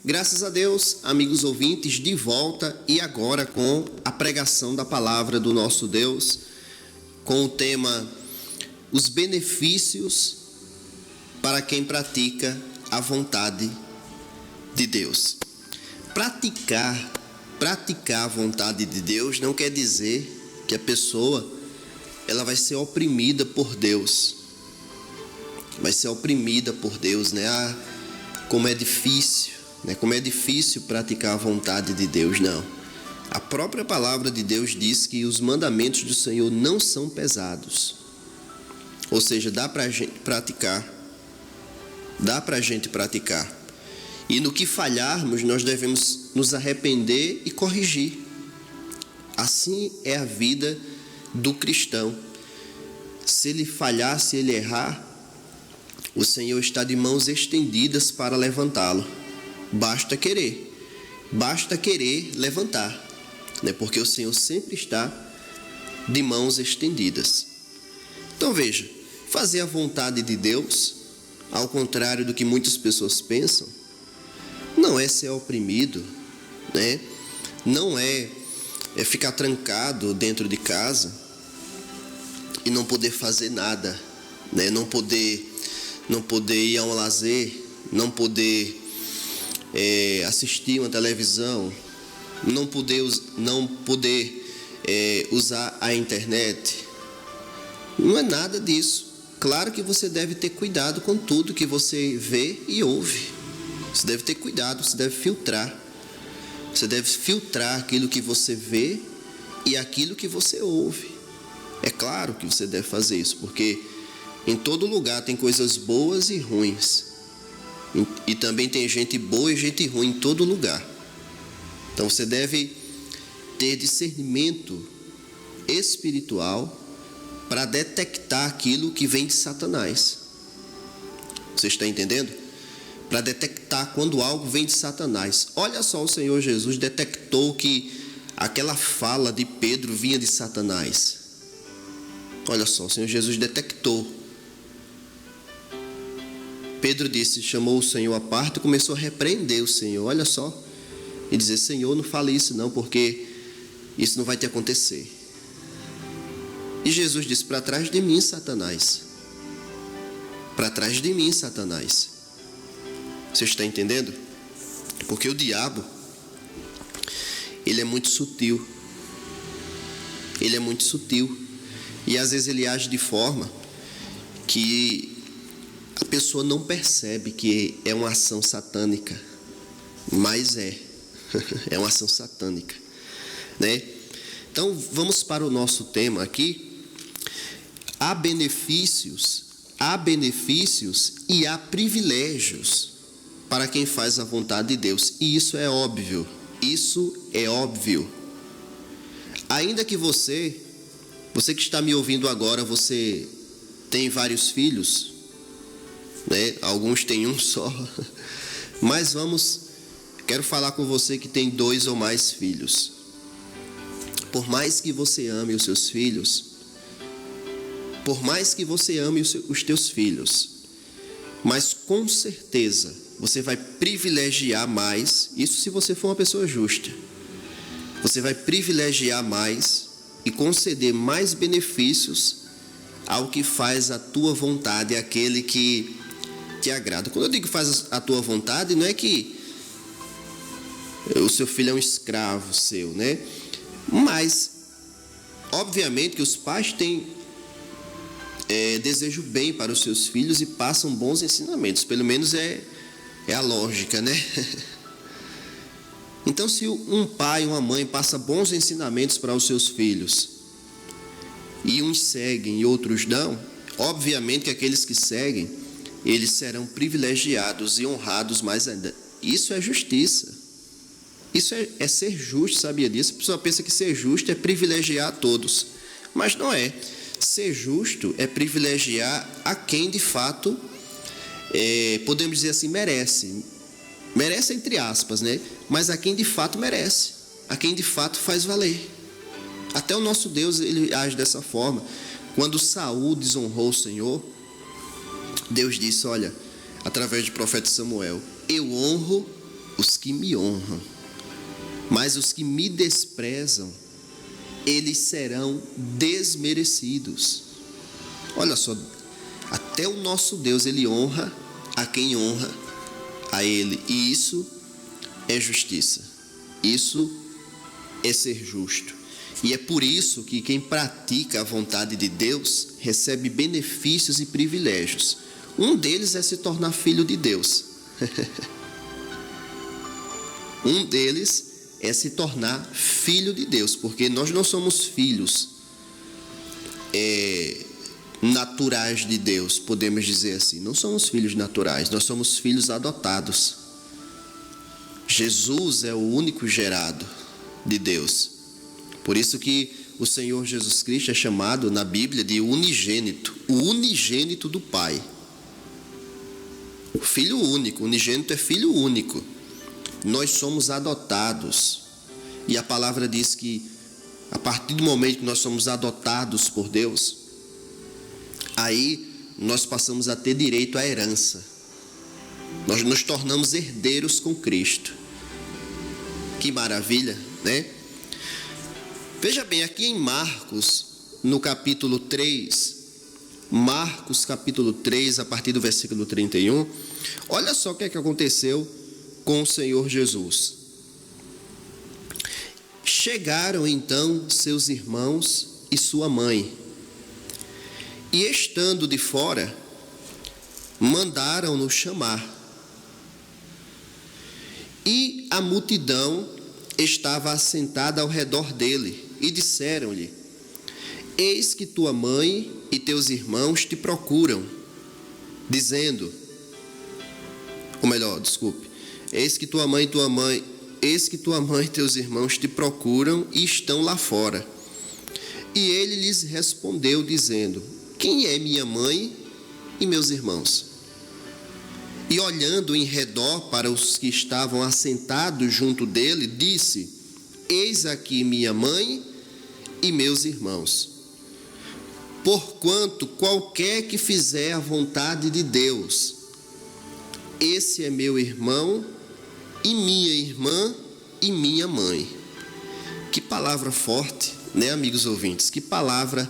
Graças a Deus, amigos ouvintes, de volta e agora com a pregação da palavra do nosso Deus, com o tema Os benefícios para quem pratica a vontade de Deus. Praticar a vontade de Deus não quer dizer que a pessoa ela vai ser oprimida por Deus. Vai ser oprimida por Deus, né? Como é difícil, né? Como é difícil praticar a vontade de Deus, não. A própria palavra de Deus diz que os mandamentos do Senhor não são pesados. Ou seja, dá pra gente praticar. E no que falharmos, nós devemos nos arrepender e corrigir. Assim é a vida do cristão. Se ele falhar, se ele errar, o Senhor está de mãos estendidas para levantá-lo. Basta querer levantar, né? Porque o Senhor sempre está de mãos estendidas. Então veja, fazer a vontade de Deus, ao contrário do que muitas pessoas pensam, não é ser oprimido, né? Não é ficar trancado dentro de casa e não poder fazer nada, né? Não poder ir a um lazer, não poder assistir uma televisão, não poder usar a internet. Não é nada disso. Claro que você deve ter cuidado com tudo que você vê e ouve. Você deve ter cuidado, você deve filtrar. Você deve filtrar aquilo que você vê e aquilo que você ouve. É claro que você deve fazer isso, porque em todo lugar tem coisas boas e ruins. E também tem gente boa e gente ruim em todo lugar. Então você deve ter discernimento espiritual para detectar aquilo que vem de Satanás. Você está entendendo? Para detectar quando algo vem de Satanás. Olha só, o Senhor Jesus detectou que aquela fala de Pedro vinha de Satanás. Olha só, o Senhor Jesus detectou. Pedro chamou o Senhor à parte e começou a repreender o Senhor. Olha só. E dizer: Senhor, não fale isso não, porque isso não vai te acontecer. E Jesus disse: para trás de mim, Satanás. Para trás de mim, Satanás. Você está entendendo? Porque o diabo, ele é muito sutil. Ele é muito sutil. E às vezes ele age de forma que a pessoa não percebe que é uma ação satânica. Mas é uma ação satânica, né? Então vamos para o nosso tema aqui. Há benefícios e há privilégios para quem faz a vontade de Deus. E isso é óbvio. Ainda que você que está me ouvindo agora, você tem vários filhos, né? Alguns têm um só. Mas quero falar com você que tem 2 ou mais filhos. Por mais que você ame os seus filhos, os teus filhos, mas com certeza você vai privilegiar mais, isso se você for uma pessoa justa, você vai privilegiar mais e conceder mais benefícios ao que faz a tua vontade, aquele que te agrada. Quando eu digo faz a tua vontade, não é que o seu filho é um escravo seu, né? Mas, obviamente que os pais têm desejo bem para os seus filhos e passam bons ensinamentos. Pelo menos é a lógica, né? Então, se um pai e uma mãe passa bons ensinamentos para os seus filhos e uns seguem e outros não, obviamente que aqueles que seguem, eles serão privilegiados e honrados mais ainda. Isso é justiça. Isso é ser justo, sabia disso? A pessoa pensa que ser justo é privilegiar a todos, mas não é. Ser justo é privilegiar a quem de fato, podemos dizer assim, merece. Merece entre aspas, né? Mas a quem de fato merece, a quem de fato faz valer. Até o nosso Deus, ele age dessa forma. Quando Saul desonrou o Senhor, Deus disse, olha, através do profeta Samuel, eu honro os que me honram. Mas os que me desprezam, eles serão desmerecidos. Olha só, até o nosso Deus, ele honra a quem honra a ele. E isso é justiça. Isso é ser justo. E é por isso que quem pratica a vontade de Deus recebe benefícios e privilégios. Um deles é se tornar filho de Deus. Um deles é se tornar filho de Deus, porque nós não somos filhos naturais de Deus, podemos dizer assim. Não somos filhos naturais, nós somos filhos adotados. Jesus é o único gerado de Deus. Por isso que o Senhor Jesus Cristo é chamado na Bíblia de unigênito, o unigênito do Pai. Filho único, unigênito é filho único. Nós somos adotados. E a palavra diz que a partir do momento que nós somos adotados por Deus, aí nós passamos a ter direito à herança. Nós nos tornamos herdeiros com Cristo. Que maravilha, né? Veja bem, aqui em Marcos, no capítulo 3, Marcos capítulo 3, a partir do versículo 31, olha só o que é que aconteceu com o Senhor Jesus. Chegaram então seus irmãos e sua mãe, e estando de fora, mandaram-no chamar. E a multidão estava assentada ao redor dele, e disseram-lhe: eis que tua mãe e teus irmãos te procuram, dizendo, eis que tua mãe e teus irmãos te procuram e estão lá fora. E ele lhes respondeu, dizendo: quem é minha mãe e meus irmãos? E olhando em redor para os que estavam assentados junto dele, disse: eis aqui minha mãe e meus irmãos. Porquanto qualquer que fizer a vontade de Deus, esse é meu irmão e minha irmã e minha mãe. Que palavra forte, né, amigos ouvintes? Que palavra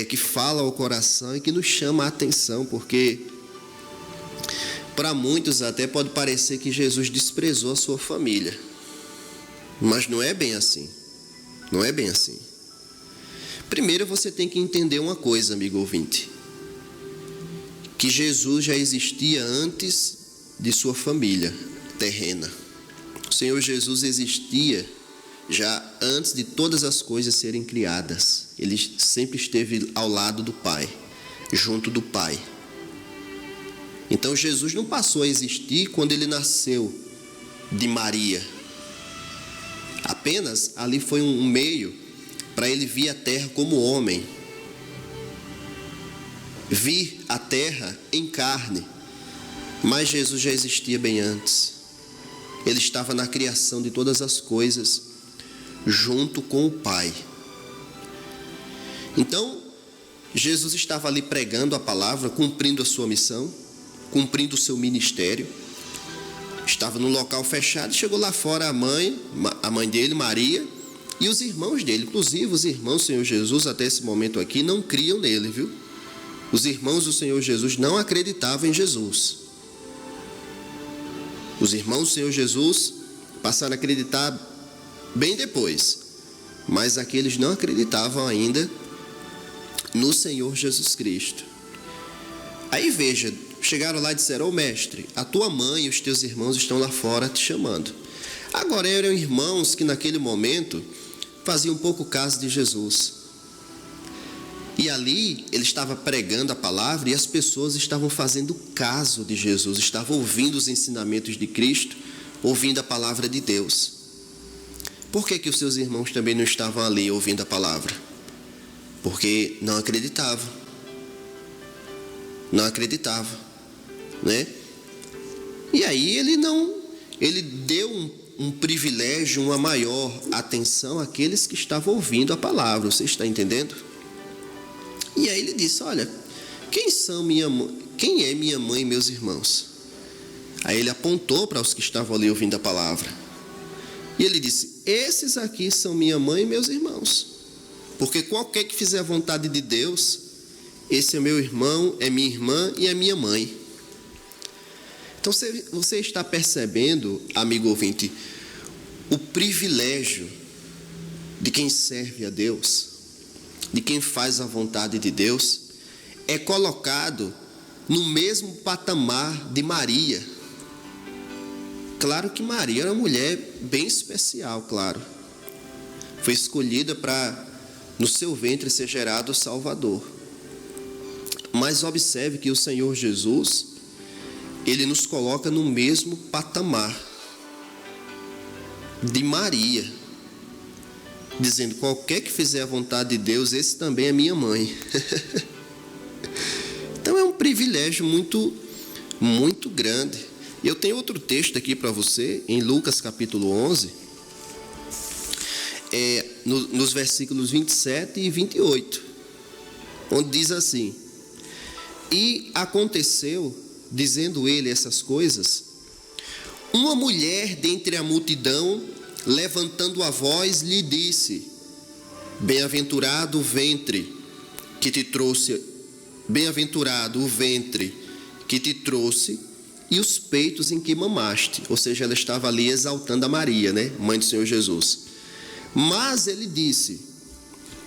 que fala ao coração e que nos chama a atenção, porque para muitos até pode parecer que Jesus desprezou a sua família. Mas não é bem assim. Não é bem assim. Primeiro você tem que entender uma coisa, amigo ouvinte. Que Jesus já existia antes de sua família terrena. O Senhor Jesus existia já antes de todas as coisas serem criadas. Ele sempre esteve ao lado do Pai, junto do Pai. Então Jesus não passou a existir quando ele nasceu de Maria. Apenas ali foi um meio para ele vir à terra como homem. Vir à terra em carne. Mas Jesus já existia bem antes. Ele estava na criação de todas as coisas, junto com o Pai. Então, Jesus estava ali pregando a palavra, cumprindo a sua missão, cumprindo o seu ministério. Estava num local fechado e chegou lá fora a mãe dele, Maria, e os irmãos dele. Inclusive, os irmãos do Senhor Jesus, até esse momento aqui, não criam nele, viu? Os irmãos do Senhor Jesus não acreditavam em Jesus. Os irmãos do Senhor Jesus passaram a acreditar bem depois, mas aqueles não acreditavam ainda no Senhor Jesus Cristo. Aí veja, chegaram lá e disseram: ô mestre, a tua mãe e os teus irmãos estão lá fora te chamando. Agora eram irmãos que naquele momento faziam pouco caso de Jesus. E ali ele estava pregando a palavra e as pessoas estavam fazendo caso de Jesus, estavam ouvindo os ensinamentos de Cristo, ouvindo a palavra de Deus. Por que os seus irmãos também não estavam ali ouvindo a palavra? Porque não acreditavam. Não acreditavam, né? E aí ele deu um privilégio, uma maior atenção àqueles que estavam ouvindo a palavra. Você está entendendo? E aí ele disse: olha, quem é minha mãe e meus irmãos? Aí ele apontou para os que estavam ali ouvindo a palavra. E ele disse: esses aqui são minha mãe e meus irmãos. Porque qualquer que fizer a vontade de Deus, esse é meu irmão, é minha irmã e é minha mãe. Então você está percebendo, amigo ouvinte, o privilégio de quem serve a Deus, de quem faz a vontade de Deus, é colocado no mesmo patamar de Maria. Claro que Maria era uma mulher bem especial, claro. Foi escolhida para, no seu ventre, ser gerado o Salvador. Mas observe que o Senhor Jesus, ele nos coloca no mesmo patamar de Maria, dizendo: qualquer que fizer a vontade de Deus, esse também é minha mãe. Então é um privilégio muito, muito grande. Eu tenho outro texto aqui para você, em Lucas capítulo 11, nos versículos 27 e 28, onde diz assim: e aconteceu, dizendo ele essas coisas, uma mulher dentre a multidão, levantando a voz, lhe disse: bem-aventurado o ventre que te trouxe, bem-aventurado o ventre que te trouxe e os peitos em que mamaste. Ou seja, ela estava ali exaltando a Maria, né, mãe do Senhor Jesus. Mas ele disse: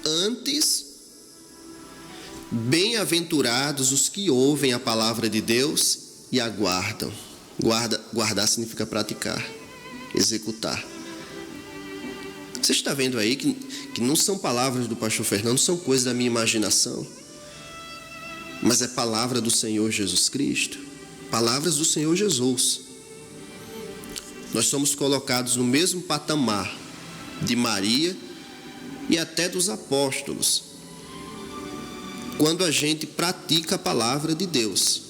antes, bem-aventurados os que ouvem a palavra de Deus e a guardam. Guardar significa praticar, executar. Você está vendo aí que não são palavras do pastor Fernando, são coisas da minha imaginação, mas é palavra do Senhor Jesus Cristo, palavras do Senhor Jesus. Nós somos colocados no mesmo patamar de Maria e até dos apóstolos, quando a gente pratica a palavra de Deus.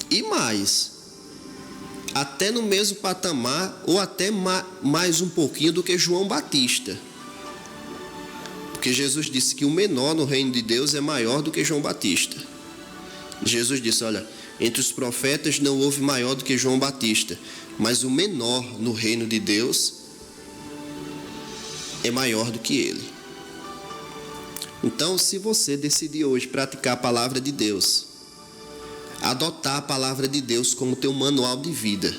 E mais, até no mesmo patamar, ou até mais um pouquinho do que João Batista. Porque Jesus disse que o menor no reino de Deus é maior do que João Batista. Jesus disse: olha, entre os profetas não houve maior do que João Batista, mas o menor no reino de Deus é maior do que ele. Então, se você decidir hoje praticar a palavra de Deus, adotar a palavra de Deus como teu manual de vida,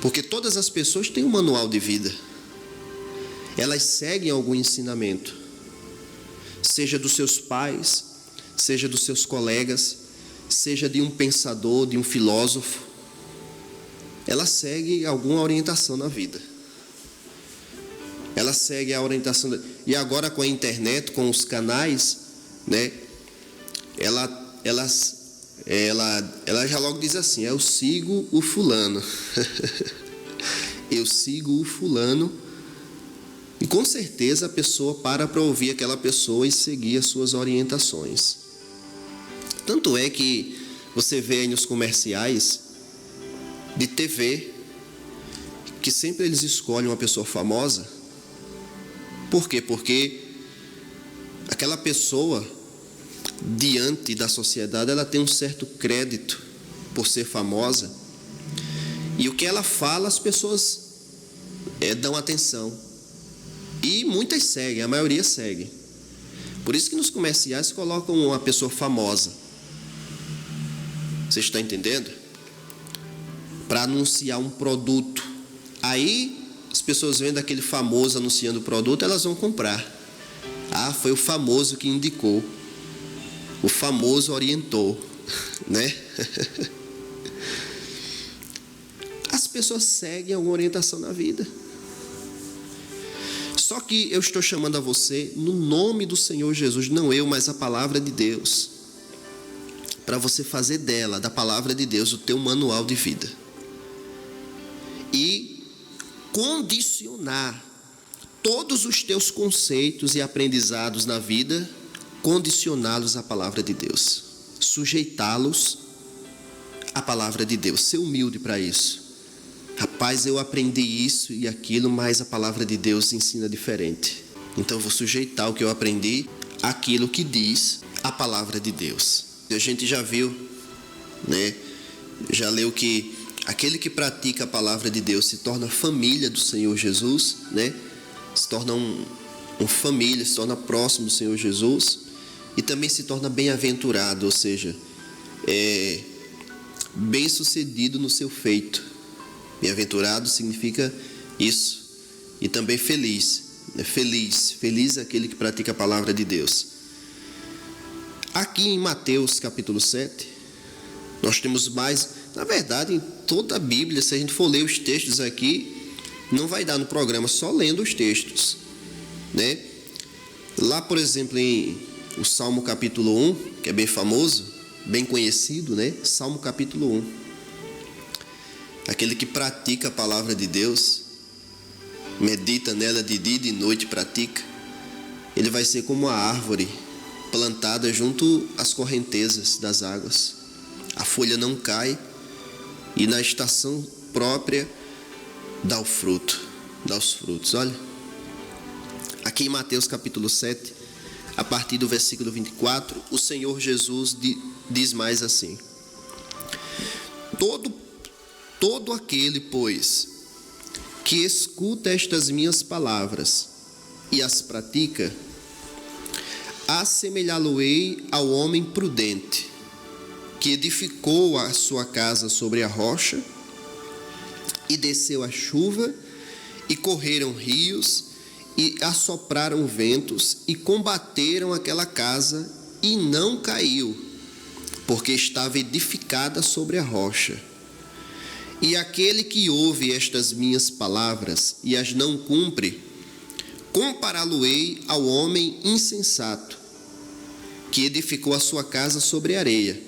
porque todas as pessoas têm um manual de vida, elas seguem algum ensinamento, seja dos seus pais, seja dos seus colegas, seja de um pensador, de um filósofo, ela segue alguma orientação na vida. Ela segue a orientação. E agora com a internet, com os canais, né? Ela já logo diz assim: eu sigo o fulano. Eu sigo o fulano. E com certeza a pessoa para ouvir aquela pessoa e seguir as suas orientações. Tanto é que você vê aí nos comerciais de TV que sempre eles escolhem uma pessoa famosa. Por quê? Porque aquela pessoa, diante da sociedade, ela tem um certo crédito por ser famosa. E o que ela fala, as pessoas dão atenção. E muitas seguem, a maioria segue. Por isso que nos comerciais colocam uma pessoa famosa. Você está entendendo? Para anunciar um produto. Aí as pessoas vendo aquele famoso anunciando o produto, elas vão comprar. Ah, foi o famoso que indicou. O famoso orientou, né? As pessoas seguem alguma orientação na vida. Só que eu estou chamando a você no nome do Senhor Jesus, não eu, mas a palavra de Deus, para você fazer dela, da palavra de Deus, o teu manual de vida. E condicionar todos os teus conceitos e aprendizados na vida, condicioná-los à palavra de Deus, sujeitá-los à palavra de Deus, ser humilde para isso. Rapaz, eu aprendi isso e aquilo, mas a palavra de Deus ensina diferente. Então eu vou sujeitar o que eu aprendi àquilo que diz a palavra de Deus. a gente já viu, né? Já leu que aquele que pratica a palavra de Deus se torna família do Senhor Jesus, né? Se torna uma família, se torna próximo do Senhor Jesus e também se torna bem-aventurado, ou seja, bem-sucedido no seu feito. Bem-aventurado significa isso. E também feliz, né? Feliz aquele que pratica a palavra de Deus. Aqui em Mateus capítulo 7, nós temos mais, na verdade, em toda a Bíblia, se a gente for ler os textos aqui, não vai dar no programa só lendo os textos, né? Lá, por exemplo, em o Salmo capítulo 1, que é bem famoso, bem conhecido, né? Salmo capítulo 1. Aquele que pratica a palavra de Deus, medita nela de dia e de noite, pratica, ele vai ser como uma árvore plantada junto às correntezas das águas. A folha não cai e na estação própria dá os frutos. Olha, aqui em Mateus capítulo 7, a partir do versículo 24, o Senhor Jesus diz mais assim: Todo aquele, pois, que escuta estas minhas palavras e as pratica, assemelhá-lo-ei ao homem prudente, que edificou a sua casa sobre a rocha, e desceu a chuva, e correram rios, e assopraram ventos, e combateram aquela casa, e não caiu, porque estava edificada sobre a rocha. E aquele que ouve estas minhas palavras e as não cumpre, compará-lo-ei ao homem insensato, que edificou a sua casa sobre areia,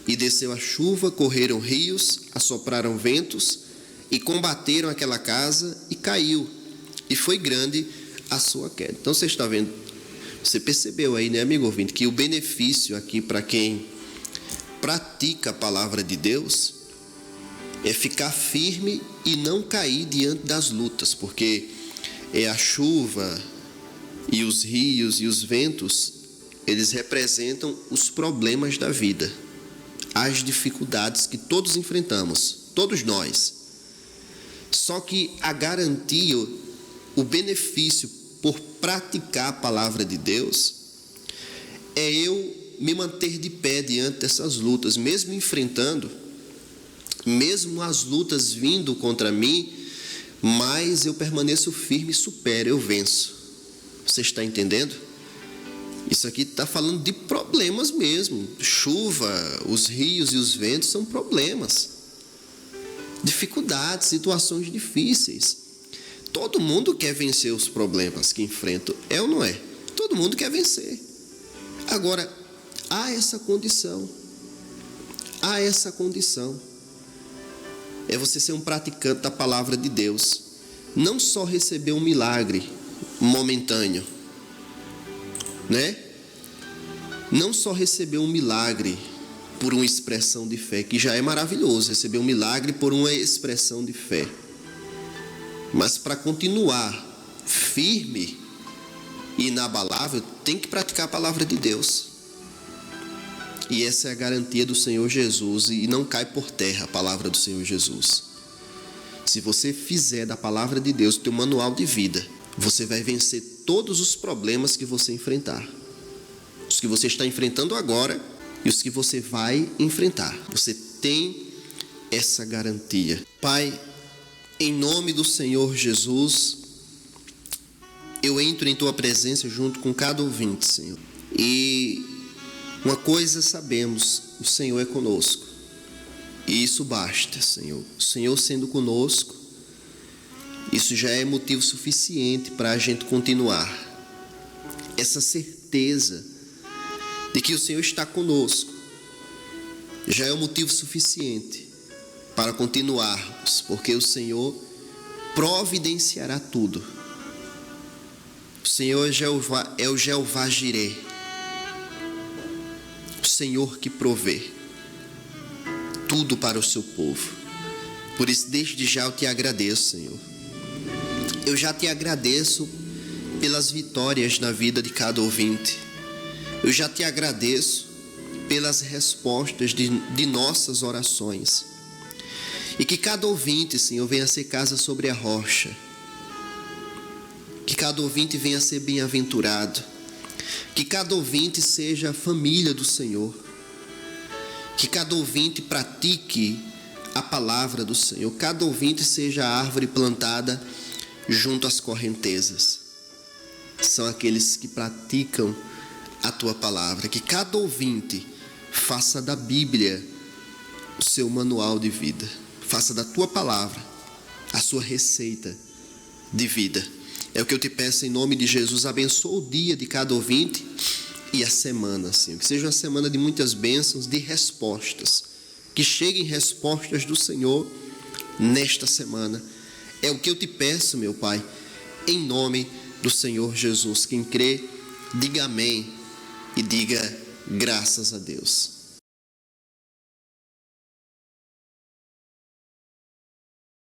e desceu a chuva, correram rios, assopraram ventos, e combateram aquela casa, e caiu, e foi grande a sua queda. Então você está vendo, você percebeu aí, né, amigo ouvinte, que o benefício aqui para quem pratica a palavra de Deus é ficar firme e não cair diante das lutas, porque a chuva e os rios e os ventos, eles representam os problemas da vida, as dificuldades que todos enfrentamos, todos nós. Só que a garantia, o benefício por praticar a palavra de Deus é eu me manter de pé diante dessas lutas, mesmo enfrentando, mesmo as lutas vindo contra mim, mas eu permaneço firme e supero, eu venço. Você está entendendo? Isso aqui está falando de problemas mesmo. Chuva, os rios e os ventos são problemas, dificuldades, situações difíceis. Todo mundo quer vencer os problemas que enfrenta, é ou não é? Todo mundo quer vencer. Agora, há essa condição. É você ser um praticante da palavra de Deus. Não só receber um milagre momentâneo, né? Não só receber um milagre por uma expressão de fé, que já é maravilhoso, receber um milagre por uma expressão de fé. Mas para continuar firme e inabalável, tem que praticar a palavra de Deus. E essa é a garantia do Senhor Jesus, e não cai por terra a palavra do Senhor Jesus. Se você fizer da palavra de Deus o teu manual de vida, você vai vencer todos os problemas que você enfrentar. Os que você está enfrentando agora e os que você vai enfrentar. Você tem essa garantia. Pai, em nome do Senhor Jesus, eu entro em Tua presença junto com cada ouvinte, Senhor. E uma coisa sabemos, o Senhor é conosco. E isso basta, Senhor. O Senhor sendo conosco, isso já é motivo suficiente para a gente continuar. Essa certeza de que o Senhor está conosco já é um motivo suficiente para continuarmos, porque o Senhor providenciará tudo. O Senhor é o Jeová Jireh, o Senhor que provê tudo para o seu povo. Por isso, desde já eu te agradeço, Senhor. Eu já te agradeço pelas vitórias na vida de cada ouvinte. Eu já te agradeço pelas respostas de nossas orações. E que cada ouvinte, Senhor, venha ser casa sobre a rocha. Que cada ouvinte venha ser bem-aventurado. Que cada ouvinte seja a família do Senhor. Que cada ouvinte pratique a palavra do Senhor. Cada ouvinte seja a árvore plantada junto às correntezas. São aqueles que praticam a tua palavra. Que cada ouvinte faça da Bíblia o seu manual de vida. Faça da tua palavra a sua receita de vida. É o que eu te peço em nome de Jesus. Abençoa o dia de cada ouvinte e a semana, Senhor. Que seja uma semana de muitas bênçãos, de respostas. Que cheguem respostas do Senhor nesta semana. É o que eu te peço, meu Pai, em nome do Senhor Jesus. Quem crê, diga amém e diga graças a Deus.